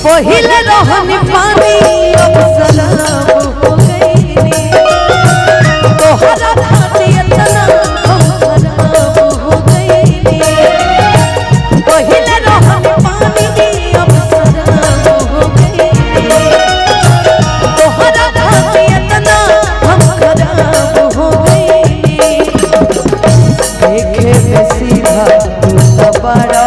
पहिले रहनी पानी अब शराब हो गईनी तोहरा खातिर इतना हम खराब हो गईनी पहिले रहनी पानी अब शराब हो गईनी तोहरा खातिर इतना हम खराब हो गईनी देखे में सीधा तू बड़ा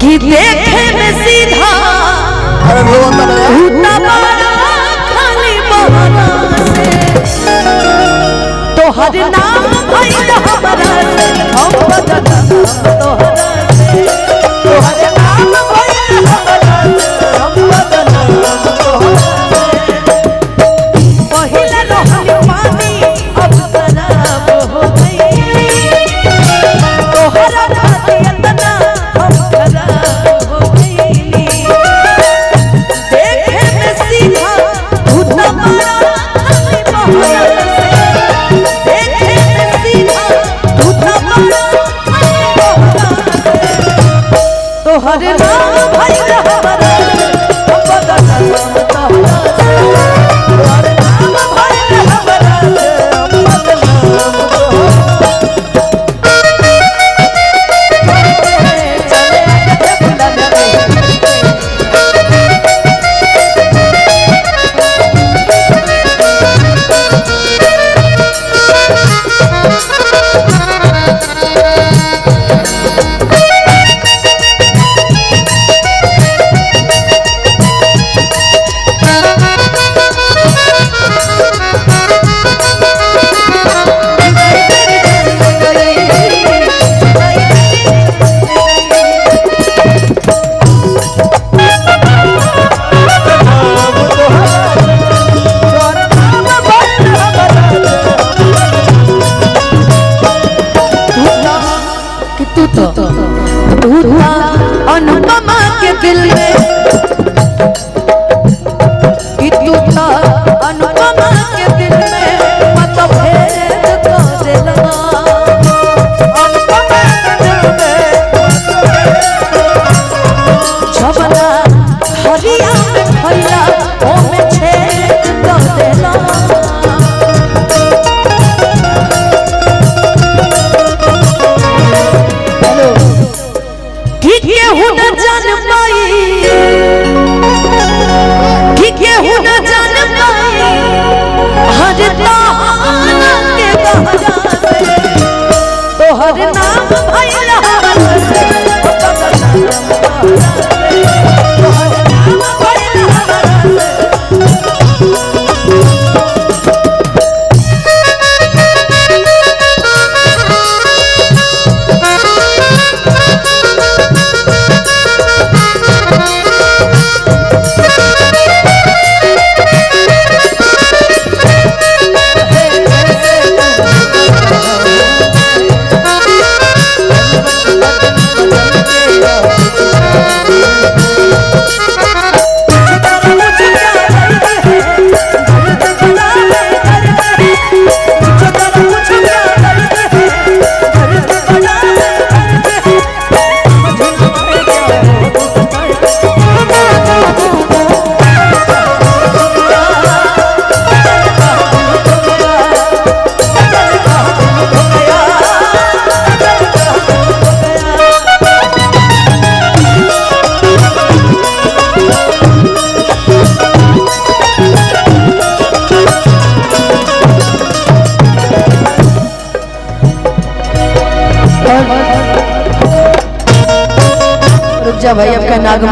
देखे में सीधा खाली बहाना से तोहर नाम भइल हमरा से हम बदनाम तोहरा से तोहर नाम भइल हमरा से हम बदनाम तोहरा से पहिले रहनी पानी अब शराब हो गई तोहरा खातिर इतना हम खराब हो गईनी देखे में सीधा तू तो बड़ा खाली बहाना से देखे में सीधा तू तो बड़ा खाली बहाना से तोहर नाम भइल हमरा हम बदनाम तोहरा से तोहर नाम भइल हमरा हम बदनाम अनुपमा के दिल में तू था अनुपमा के दिल में मतभेद कर देला अनुपमा के दिल में छबना हरिया में खैला ओ में छेद कर देला केहू न जान पाई कि केहू न जान पाई हर ताना के गहरा से तोहर नाम भइल हमरा से तोहर नाम भइल हमरा से रुक जा भाई, अब क्या नागमणि